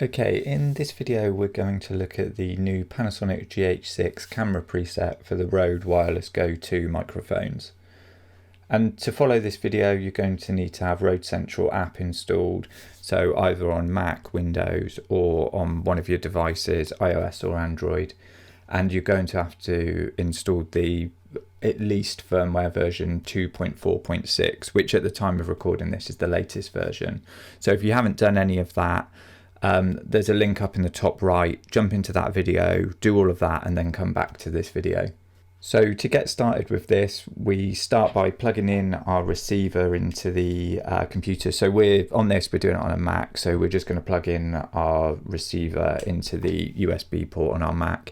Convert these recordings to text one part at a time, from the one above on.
Okay, in this video we're going to look at the new Panasonic GH6 camera preset for the Rode Wireless Go 2 microphones. And to follow this video you're going to need to have Rode Central app installed, so either on Mac, Windows or on one of your devices, iOS or Android. And you're going to have to install the at least firmware version 2.4.6, which at the time of recording this is the latest version. So if you haven't done any of that, there's a link up in the top right. Jump into that video, do all of that, and then come back to this video. So to get started with this, we start by plugging in our receiver into the computer. So we're doing it on a Mac, so we're just going to plug in our receiver into the USB port on our Mac.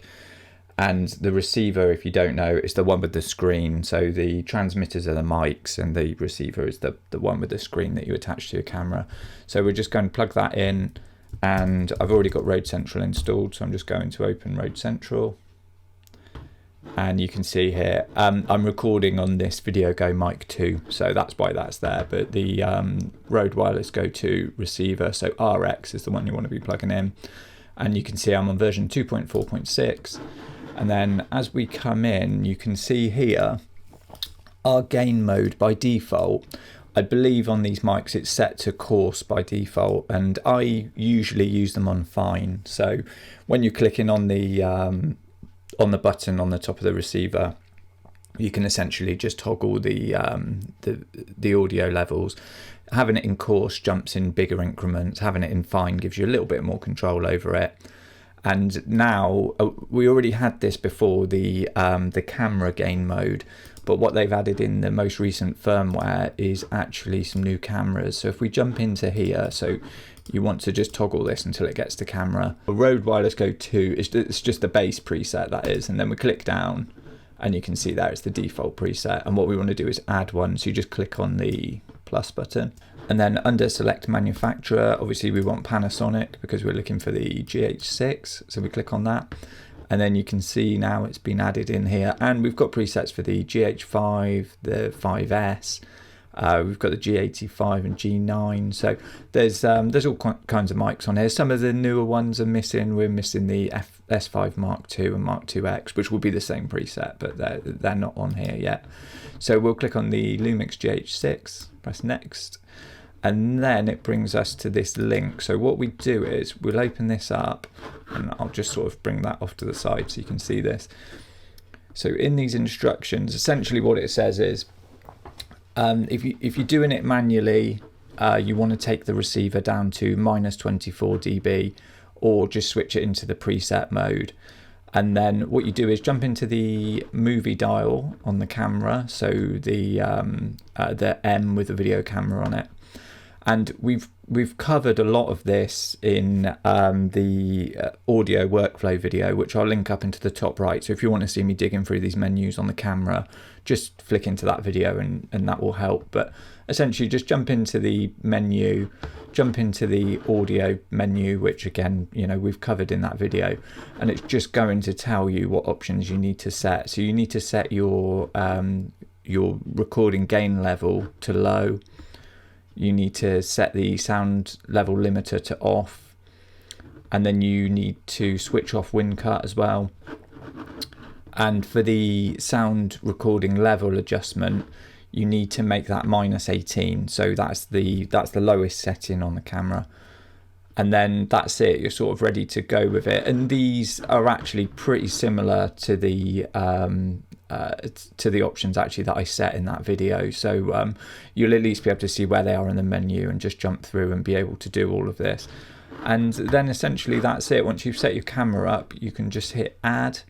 And the receiver, if you don't know, is the one with the screen. So the transmitters are the mics and the receiver is the one with the screen that you attach to your camera. So we're just going to plug that in, and I've already got Rode Central installed, so I'm just going to open Rode Central. And you can see here, I'm recording on this Video Go Mic 2, so that's why that's there. But the Rode Wireless Go 2 receiver, so RX, is the one you want to be plugging in. And you can see I'm on version 2.4.6. And then as we come in, you can see here our gain mode by default. I believe on these mics it's set to coarse by default, and I usually use them on fine. So when you're clicking on the button on the top of the receiver, you can essentially just toggle the audio levels. Having it in coarse jumps in bigger increments. Having it in fine gives you a little bit more control over it. And now we already had this before, the camera gain mode, but what they've added in the most recent firmware is actually some new cameras. So if we jump into here, so you want to just toggle this until it gets to camera. The Rode Wireless Go 2 it's just the base preset, that is, and then we click down and you can see there it's the default preset. And what we want to do is add one, so you just click on the plus button. And then under select manufacturer, obviously we want Panasonic because we're looking for the GH6, so we click on that. And then you can see now it's been added in here, and we've got presets for the GH5, the 5S, we've got the G85 and G9, so there's all kinds of mics on here. Some of the newer ones are missing. We're missing the S5 Mark II and Mark IIX, which will be the same preset, but they're not on here yet. So we'll click on the Lumix GH6, press next, and then it brings us to this link. So what we do is we'll open this up, and I'll just sort of bring that off to the side so you can see this. So in these instructions, essentially what it says is, if you're doing it manually, you want to take the receiver down to -24 dB, or just switch it into the preset mode. And then what you do is jump into the movie dial on the camera, so the M with the video camera on it. And we've covered a lot of this in the audio workflow video, which I'll link up into the top right. So if you want to see me digging through these menus on the camera, just flick into that video and that will help. But essentially just jump into the menu, jump into the audio menu, which again, you know, we've covered in that video, and it's just going to tell you what options you need to set. So you need to set your recording gain level to low. You need to set the sound level limiter to off, and then you need to switch off wind cut as well. And for the sound recording level adjustment, you need to make that -18. So that's the lowest setting on the camera. And then that's it, you're sort of ready to go with it. And these are actually pretty similar to the options actually that I set in that video. So you'll at least be able to see where they are in the menu and just jump through and be able to do all of this. And then essentially that's it. Once you've set your camera up, you can just hit add,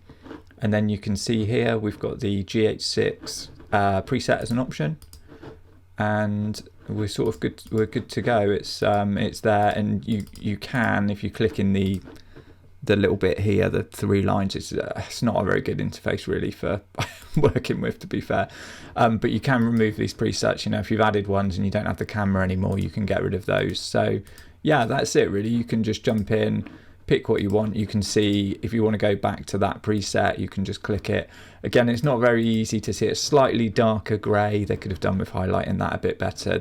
and then you can see here we've got the GH6 preset as an option, and we're sort of good. We're good to go. It's there, and you can, if you click in the little bit here, the 3 lines, it's not a very good interface really for working with, to be fair. But you can remove these presets. You know, if you've added ones and you don't have the camera anymore, you can get rid of those. So yeah, that's it really. You can just jump in, pick what you want. You can see if you want to go back to that preset, you can just click it. Again, it's not very easy to see. It's slightly darker grey. They could have done with highlighting that a bit better.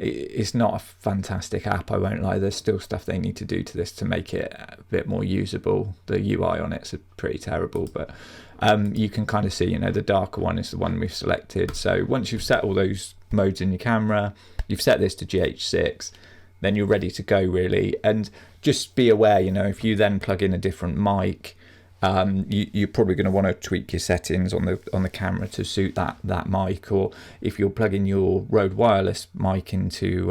it's not a fantastic app, I won't lie. There's still stuff they need to do to this to make it a bit more usable. The UI on it's pretty terrible, but you can kind of see, you know, the darker one is the one we've selected. So once you've set all those modes in your camera, you've set this to GH6, then you're ready to go really. And just be aware, you know, if you then plug in a different mic, you're probably going to want to tweak your settings on the camera to suit that mic. Or if you're plugging your Rode Wireless mic into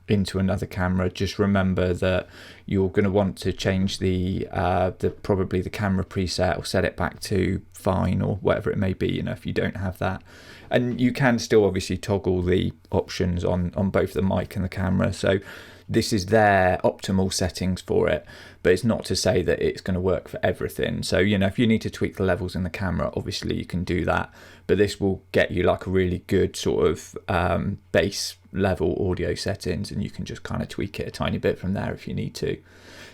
another camera, just remember that you're going to want to change probably the camera preset, or set it back to fine or whatever it may be, you know, if you don't have that. And you can still obviously toggle the options on both the mic and the camera. So this is their optimal settings for it, but it's not to say that it's going to work for everything. So, you know, if you need to tweak the levels in the camera, obviously you can do that, but this will get you like a really good sort of base level audio settings, and you can just kind of tweak it a tiny bit from there if you need to.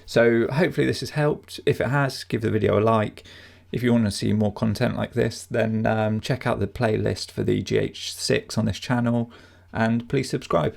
So hopefully this has helped. If it has, give the video a like. If you want to see more content like this, then check out the playlist for the GH6 on this channel, and please subscribe.